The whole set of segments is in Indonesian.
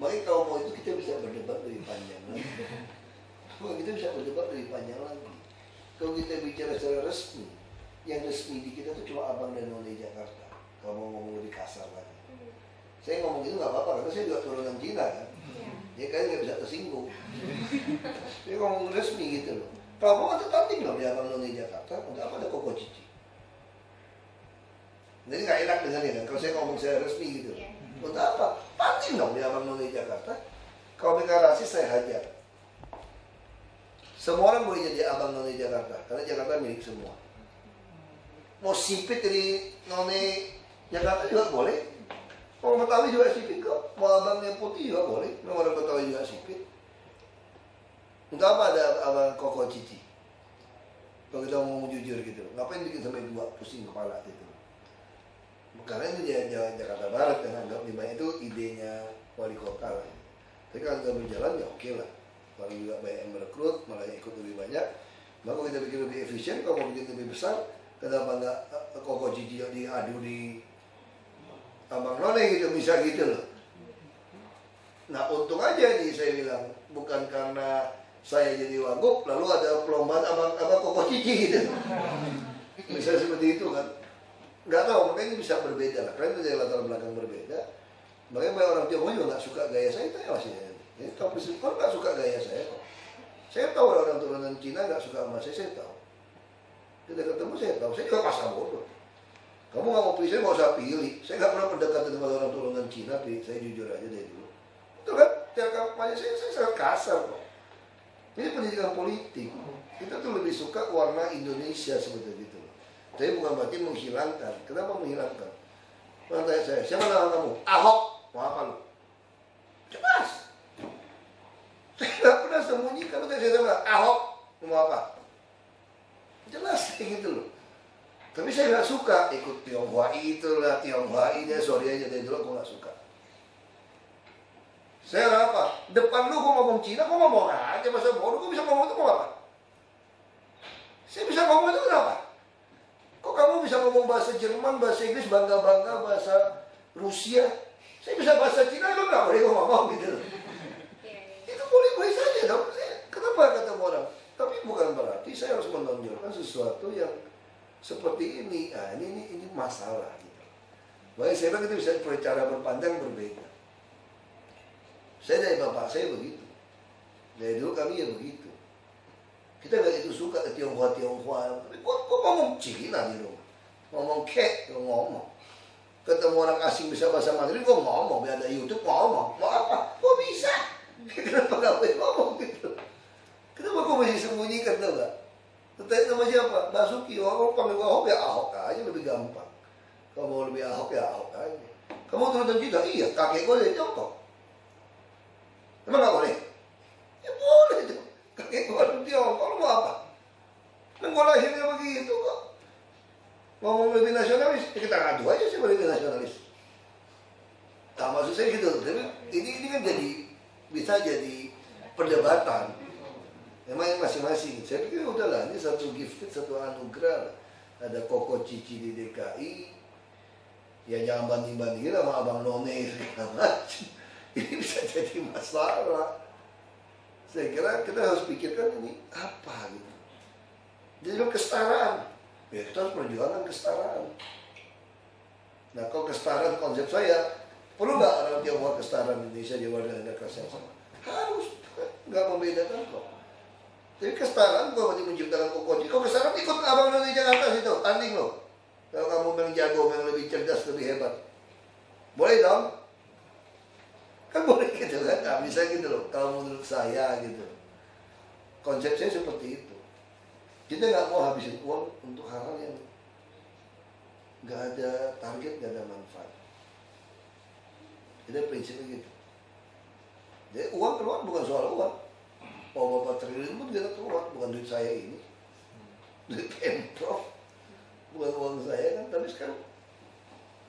Makanya kalau mau itu kita bisa berdebat lebih panjang lagi. Kita bisa berdebat lebih panjang lagi. Kalau kita bicara secara resmi, yang resmi di kita tuh cuma abang dan none Jakarta. Kalau mau ngomong lebih kasar lagi. Saya ngomong gitu nggak apa-apa, karena saya juga turunan Cina kan. Ya kayaknya nggak bisa tersinggung. Saya ngomong resmi gitu loh. Kalau mau ada tanding loh di abang none Jakarta, untuk apa ada Koko Cici? Jadi nggak enak dengannya kan, kalau saya ngomong saya resmi gitu loh. Untuk apa? Tanding dong di abang none Jakarta. Kalau mereka rasis saya hajar. Semua orang boleh jadi abang none Jakarta, karena Jakarta milik semua. Mau sipit jadi none Jakarta juga boleh. Mau Betawi juga sipit kok. Mau abangnya putih juga boleh. Mau orang Betawi juga sipit. Untuk apa ada abang Koko Cici? Kalau kita ngomong jujur gitu, ngapain bikin sampai dua pusing kepala gitu? Karena ini Jakarta Barat kan, anggap dimana itu idenya wali kota lah. Tapi kalau nggak berjalan ya oke lah. Kalau juga banyak yang merekrut, malah yang ikut lebih banyak. Maka kalau kita bikin lebih efisien, kalau mau bikin lebih besar, kenapa nggak Koko Cici yang diadu di abang none gitu, bisa gitu loh. Nah untung aja nih saya bilang, bukan karena saya jadi wagub, lalu ada perlombaan abang Koko Cici gitu. Bisa seperti itu kan. Nggak tahu, makanya ini bisa berbeda lah. Karena itu dari latar belakang berbeda. Makanya banyak orang Tionghoa juga nggak suka gaya saya, tanya masih. Jadi tahu presiden, kalau nggak suka gaya saya kok. Saya tahu orang turunan Cina nggak suka sama saya tahu. Kita ketemu saya tahu, saya juga pasang bodoh. Kamu nggak mau pilih, saya nggak usah pilih. Saya nggak pernah pendekatan dengan orang turunan Cina, saya jujur aja dari dulu. Itu kan, tiap kampanye saya sangat kasar kok. Ini pendidikan politik. Kita tuh lebih suka warna Indonesia seperti itu. Tapi bukan berarti menghilangkan. Kenapa menghilangkan? Orang tanya saya, siapa nama kamu? Ahok. Mau apa lu? Jelas. Saya nggak pernah sembunyi. Kalau saya bilang, Ahok. Mau apa? Jelas kayak gitu loh. Tapi saya nggak suka ikut Tionghoa itulah, Tionghoa ini. Sorry aja dari dulu aku nggak suka. Saya apa? Depan lu gua ngomong Cina, gua ngomong aja bahasa bodoh. Gua bisa ngomong itu mau apa? Saya bisa ngomong itu kenapa? Kok kamu bisa ngomong bahasa Jerman, bahasa Inggris, bangga-bangga, bahasa Rusia? Saya bisa bahasa Cina, lu nggak boleh ngomong gitu. Itu boleh-boleh saja dong. Kenapa kata orang? Tapi bukan berarti saya harus menonjolkan sesuatu yang seperti ini. Nah, ini masalah. Gitu. Makanya saya bilang itu bisa cara berpandang berbeda. Saya dari bapak saya begitu. Dari dulu kami ya begitu. Kita gak itu suka ke Tionghoa. Tapi kok ngomong Cina di rumah. Ngomong kek, ngomong. Ketemu orang asing bisa bahasa Mandarin, kok ngomong. Biar ada YouTube, ngomong. Mau apa? Kok bisa? Kenapa gak boleh ngomong gitu? Kenapa kok masih sembunyikan, tau gak? Tanya nama siapa? Basuki. Kalau panggil Ahok ya Ahok aja, lebih gampang. Kalau mau lebih Ahok ya Ahok aja. Kamu turunan Cina? Iya, kakek gue dari Tiongkok. Emang gak boleh? Ya boleh itu. Kakek gue dari Tiongkok, lu mau apa? Kan gue lahirnya begitu kok. Ngomong lebih nasionalis, ya kita ngadu aja sih lebih nasionalis. Nah maksud saya gitu. Tapi ini kan bisa jadi perdebatan. Memang masing-masing. Saya pikir udahlah, ini satu gifted, satu anugerah. Ada Koko Cici di DKI. Ya jangan banding-bandingin sama Abang None segala macam. Ini bisa jadi masalah. Saya kira kita harus pikirkan ini apa gitu. Jadi kesetaraan. Ya kita harus perjuangan kesetaraan. Nah kalau kesetaraan konsep saya, perlu nggak orang Tionghoa kesetaraan Indonesia Jawa dan negara yang sama? Harus. Nggak membedakan kok. Jadi kesetaraan kalau mau menciptakan Koko Cici, kalau kesetaraan ikut Abang None Jakarta situ, tanding loh. Kalau kamu yang jago, yang lebih cerdas, lebih hebat, boleh dong? Kan boleh gitu kan? Nah, bisa gitu loh. Kalau menurut saya gitu, konsep saya seperti itu. Kita nggak mau habisin uang untuk hal-hal yang nggak ada target, nggak ada manfaat. Jadi prinsipnya gitu. Jadi uang keluar bukan soal uang. Mau Bapak triliun pun kita keluar, bukan duit saya ini, duit Pemprov, bukan uang saya kan. Tapi sekarang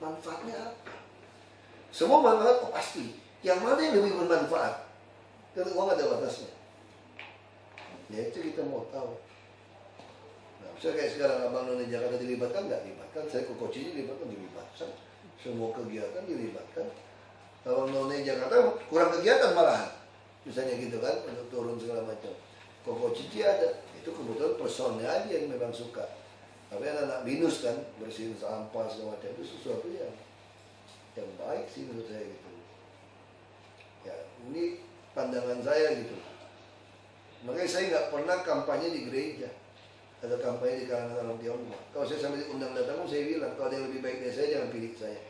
manfaatnya apa? Semua manfaat oh pasti. Yang mana yang lebih bermanfaat? Karena uang ada batasnya. Ya itu kita mau tahu. Nah, misalnya kayak sekarang Abang None Jakarta dilibatkan, nggak dilibatkan. Saya Koko Cici dilibatkan. Semua kegiatan dilibatkan. Abang None Jakarta kurang kegiatan malahan. Misalnya gitu kan, untuk turun segala macam. Koko Cici ada, itu kebetulan personnya aja yang memang suka. Tapi anak-anak binus kan, bersihin sampah segala macam, itu sesuatu yang baik sih menurut saya gitu. Ya, ini pandangan saya gitu. Makanya saya nggak pernah kampanye di gereja. Ada kampanye di kalangan orang Tionghoa. Kalau saya sampai diundang datang, saya bilang, kalau ada yang lebih baik dari saya, jangan pilih saya.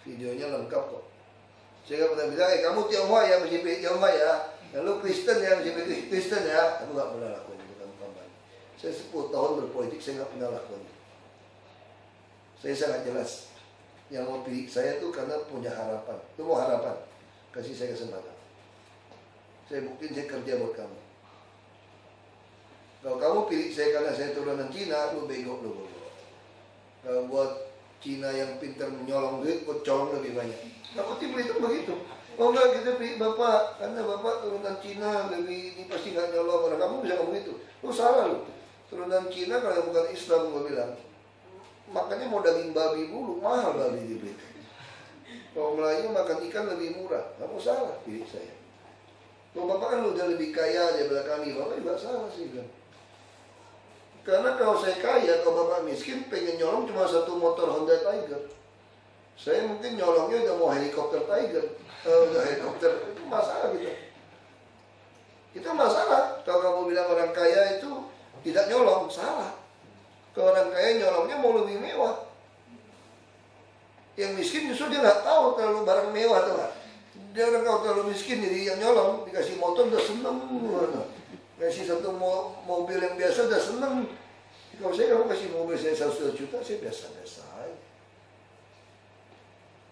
Videonya lengkap kok. Saya nggak pernah bilang, kamu Tionghoa ya, mesti pilih Tionghoa ya. Lalu Kristen ya, mesti pilih Kristen ya. Aku nggak pernah lakukan itu kampanye. Saya 10 tahun berpolitik, saya nggak pernah lakukan itu. Saya sangat jelas. Yang mau pilih saya tuh karena punya harapan. Itu mau harapan. Kasih saya kesempatan. Saya buktiin saya kerja buat kamu. Kalau kamu pilih saya karena saya turunan Cina, lu bego lu. Kalau buat Cina yang pintar menyolong duit, buat colong lebih banyak. Aku tipe itu begitu. Oh enggak, kita pilih bapak karena bapak turunan Cina lebih ini pasti nggak nyolong. Karena kamu bisa ngomong gitu. Lu salah lu. Turunan Cina kalau bukan Islam gue bilang. Makanya mau daging babi dulu, mahal babi di Belitung. Kalau Melayu makan ikan lebih murah. Kamu salah pilih saya. Kalau bapak kan udah lebih kaya daripada kami, bapak juga salah sih kan. Karena kalau saya kaya, kalau bapak miskin, pengen nyolong cuma satu motor Honda Tiger. Saya mungkin nyolongnya udah mau helikopter Tiger. Udah helikopter, itu masalah gitu. Itu masalah. Kalau kamu bilang orang kaya itu tidak nyolong, salah. Kalau orang kaya nyolongnya mau lebih mewah. Yang miskin justru dia nggak tahu terlalu barang mewah tuh nggak. Dia orang kalau terlalu miskin jadi yang nyolong, dikasih motor udah seneng. Kasih satu mobil yang biasa udah seneng. Kalau saya kasih mobil saya 100 juta, saya biasa-biasa aja.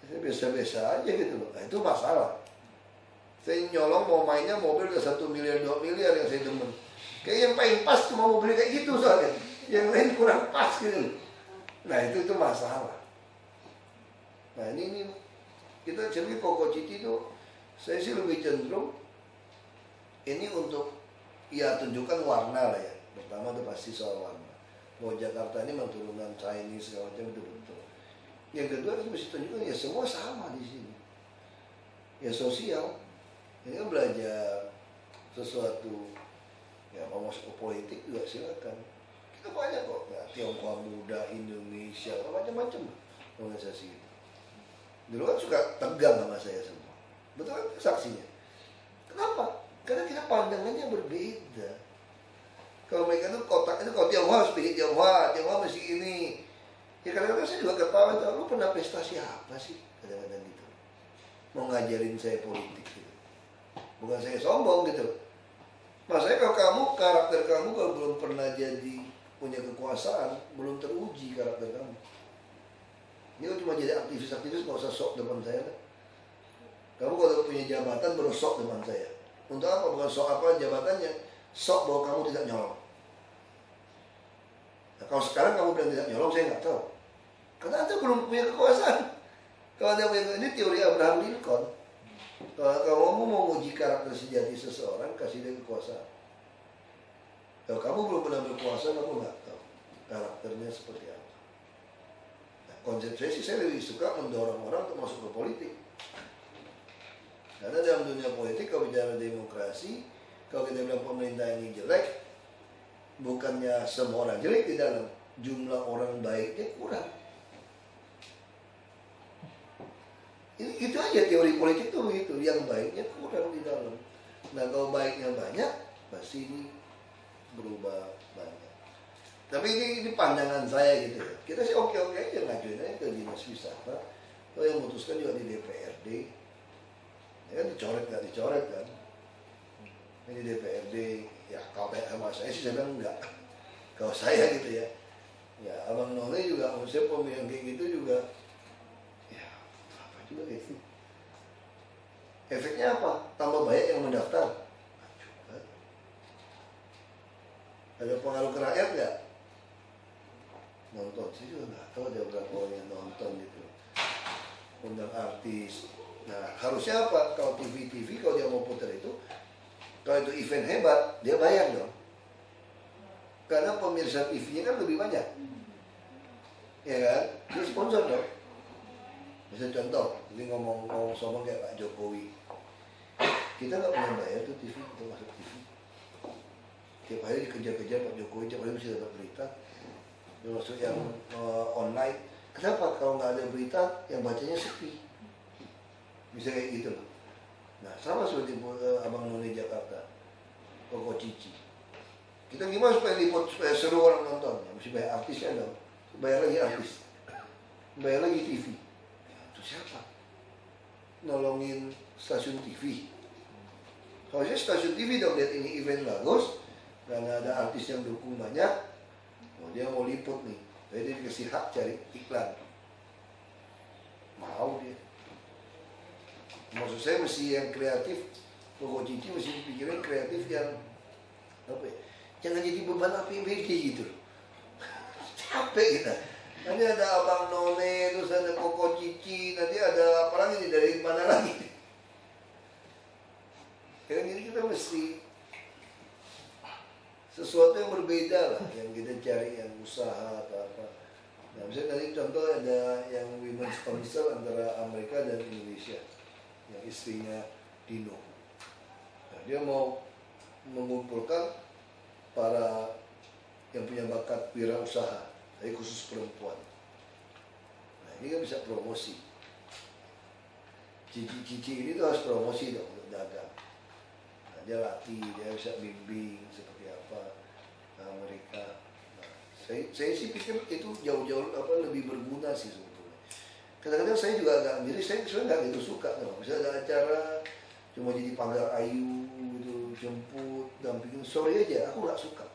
Saya biasa-biasa aja gitu loh. Nah itu masalah. Saya nyolong mau mainnya mobil udah 1 miliar 2 miliar yang saya demen. Kayak yang paling pas cuma mobil kayak gitu soalnya. Yang lain kurang pas gitu. Nah itu masalah. Nah ini kita jadi Koko Cici itu saya sih lebih cenderung ini untuk ya tunjukkan warna lah ya. Pertama itu pasti soal warna. Bahwa Jakarta ini memang turunan Chinese segala macam itu betul. Yang kedua kita mesti tunjukkan ya semua sama di sini. Ya sosial. Ini kan belajar sesuatu ya mau masuk ke politik juga silakan. Kita banyak kok, ya, Tionghoa Muda, Indonesia, macam-macam organisasi itu. Dulu kan suka tegang sama saya semua. Betul kan saksinya. Kenapa? Karena kita pandangannya berbeda. Kalau mereka itu kotak itu kalau Tionghoa harus pilih Tionghoa mesti ini. Ya kadang-kadang saya juga ketawa, lu pernah prestasi apa sih? Kadang-kadang gitu. Mau ngajarin saya politik gitu. Bukan saya sombong gitu. Maksudnya kalau karakter kamu kalau belum pernah jadi punya kekuasaan, belum teruji karakter kamu. Ini cuma jadi aktivis-aktivis nggak usah sok depan saya. Kamu kalau punya jabatan baru sok depan saya. Untuk apa? Bukan sok apa jabatannya. Sok bahwa kamu tidak nyolong. Nah, kalau sekarang kamu bilang tidak nyolong, saya nggak tahu. Karena Anda belum punya kekuasaan. Kalau Anda punya ini teori Abraham Lincoln. Kalau kamu mau uji karakter sejati seseorang, kasih dia kekuasaan. Kalau kamu belum pernah berkuasa, kamu nggak tahu karakternya seperti apa. Nah, konsep saya sih saya lebih suka mendorong orang untuk masuk ke politik. Karena dalam dunia politik, kalau bicara demokrasi, kalau kita bilang pemerintah ini jelek, bukannya semua orang jelek di dalam, jumlah orang baiknya kurang. Itu aja teori politik tuh begitu, yang baiknya kurang di dalam. Nah kalau baiknya banyak, pasti ini berubah banyak. Tapi ini pandangan saya gitu ya. Kita sih oke-oke aja ngajuin aja ke dinas wisata. Kalau yang memutuskan juga di DPRD. Ya kan dicoret nggak dicoret kan. Ini DPRD, ya kalau kayak sama saya sih saya bilang enggak. Kalau saya gitu ya. Ya Abang None juga, saya pemilihan kayak gitu juga. Ya apa juga gitu. Efeknya apa? Tambah banyak yang mendaftar. Ada pengaruh ke rakyat nggak? Nonton sih juga nggak tahu ada berapa orang yang nonton gitu. Undang artis. Nah harusnya apa? Kalau TV kalau dia mau putar itu, kalau itu event hebat dia bayar dong. Karena pemirsa TV-nya kan lebih banyak, ya kan? Dia sponsor dong. Bisa contoh, ini ngomong sombong kayak Pak Jokowi. Kita nggak pernah bayar tuh TV, kita masuk TV. Tiap hari dikejar-kejar Pak Jokowi, tiap hari mesti dapat berita. Termasuk yang online. Kenapa? Kalau nggak ada berita, yang bacanya sepi. Bisa kayak gitu loh. Nah, sama seperti Abang None Jakarta, Koko Cici. Kita gimana supaya liput, supaya seru orang nonton? Ya, mesti bayar artisnya dong. Bayar lagi artis. Bayar lagi TV. Itu siapa? Nolongin stasiun TV. Harusnya stasiun TV dong, lihat ini event bagus, dan ada artis yang dukung banyak. Oh, dia mau liput nih. Jadi dia dikasih hak cari iklan. Mau dia. Maksud saya mesti yang kreatif. Koko Cici mesti pikirin kreatif yang apa ya? Jangan jadi beban APBD gitu. Capek kita. Nanti ada Abang None, terus ada Koko Cici, nanti ada apa lagi nih, dari mana lagi? Ya, jadi kita mesti sesuatu yang berbeda lah, yang kita cari, yang usaha atau apa. Nah, misalnya tadi contoh ada yang Women's Council antara Amerika dan Indonesia, yang istrinya Dino. Nah, dia mau mengumpulkan para yang punya bakat wirausaha, tapi khusus perempuan. Nah, ini kan bisa promosi. Cici-cici ini tuh harus promosi dong untuk dagang. Nah, dia latih, dia bisa bimbing seperti apa mereka. Nah, saya sih pikir itu jauh-jauh lebih berguna sih sebetulnya. Kadang-kadang saya juga agak miris, saya sebenarnya nggak gitu suka. Misalnya ada acara cuma jadi pagar ayu gitu, jemput, dampingin, sorry aja, aku nggak suka.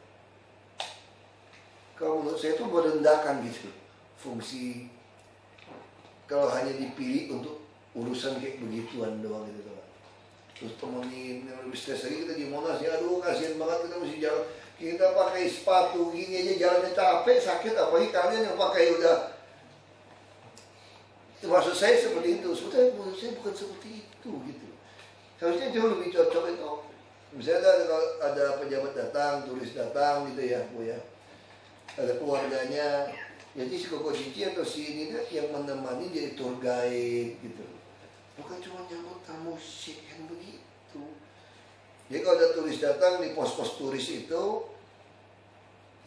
Kalau menurut saya itu merendahkan gitu fungsi, kalau hanya dipilih untuk urusan kayak begituan doang gitu kan. Terus temenin, yang lebih stres lagi kita di Monas ya, aduh kasihan banget kita mesti jalan, kita pakai sepatu gini aja jalannya capek, sakit, apalagi kalian yang pakai udah. Maksud saya seperti itu, sebetulnya menurut saya bukan seperti itu gitu. Harusnya jauh lebih cocok itu. Misalnya ada pejabat datang, turis datang gitu ya, Bu ya. Ada keluarganya, jadi si Koko Cici atau si ini yang menemani jadi tour guide gitu. Bukan cuma nyambut tamu shit yang begitu. Jadi kalau ada turis datang di pos-pos turis itu,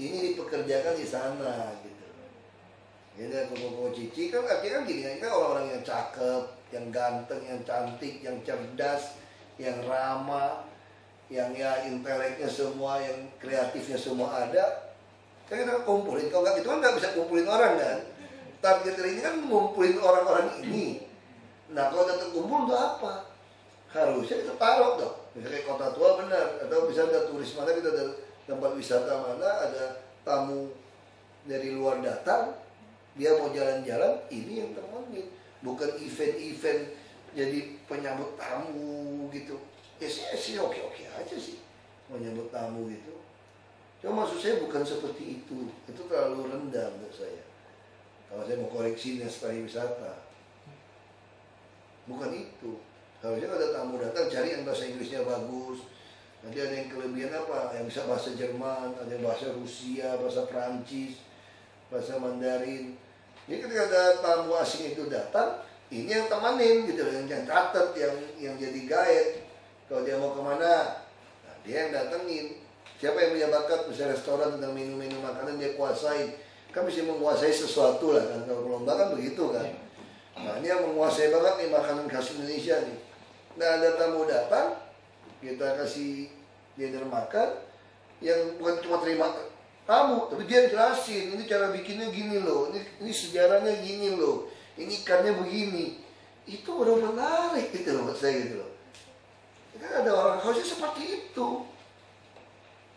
ini dipekerjakan di sana gitu. Jadi Koko Cici kan artinya kan gini, kan orang-orang yang cakep, yang ganteng, yang cantik, yang cerdas, yang ramah, yang ya inteleknya semua, yang kreatifnya semua ada. Kan kita kumpulin, kalau nggak gitu kan nggak bisa kumpulin orang kan. Target ini kan ngumpulin orang-orang ini. Nah kalau datang kumpul untuk apa? Harusnya kita taruh dong. Misalnya kayak Kota Tua benar, atau bisa ada turis mana, kita ada tempat wisata mana, ada tamu dari luar datang, dia mau jalan-jalan, ini yang temenin. Bukan event-event jadi penyambut tamu gitu. Ya sih oke-oke aja sih menyambut tamu gitu. Cuma maksud saya bukan seperti itu terlalu rendah menurut saya. Kalau saya mau koreksi Dinas Pariwisata, bukan itu. Harusnya ada tamu datang, cari yang bahasa Inggrisnya bagus. Nanti ada yang kelebihan apa, yang bisa bahasa Jerman, ada yang bahasa Rusia, bahasa Prancis, bahasa Mandarin. Jadi ketika ada tamu asing itu datang, ini yang temanin gitu, yang catat, yang jadi guide. Kalau dia mau kemana, nah dia yang datengin. Siapa yang punya bakat, misalnya restoran tentang menu-menu makanan dia kuasai. Kan mesti menguasai sesuatu lah kan, kalau lomba kan begitu kan. Nah ini yang menguasai banget nih makanan khas Indonesia nih. Nah ada tamu datang, kita kasih dinner makan, yang bukan cuma terima tamu, tapi dia jelasin, ini cara bikinnya gini loh, ini sejarahnya gini loh, ini ikannya begini. Itu udah menarik gitu loh buat saya gitu loh. Kan ada orang harusnya seperti itu.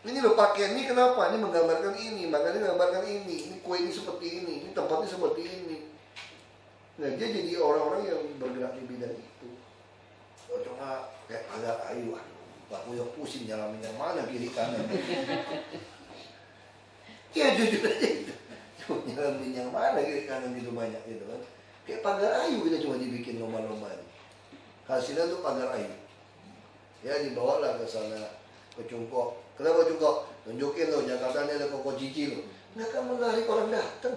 Ini loh pakaian ini kenapa? Ini menggambarkan ini, makanya menggambarkan ini kue ini seperti ini tempatnya seperti ini. Nah dia jadi orang-orang yang bergerak di bidang itu. Oh, cuma kayak agak ayu, aku yang pusing nyalamin yang mana kiri kanan. Ya jujur aja itu. Cuma nyalamin yang mana kiri kanan gitu banyak gitu kan. Kayak pagar ayu kita cuma dibikin lomba-lomba ini. Hasilnya tuh pagar ayu. Ya dibawalah ke sana, ke Cungkok. Kenapa Cungkok? Tunjukin loh, Jakarta ini ada Koko Cici loh. Nggak akan menarik orang datang.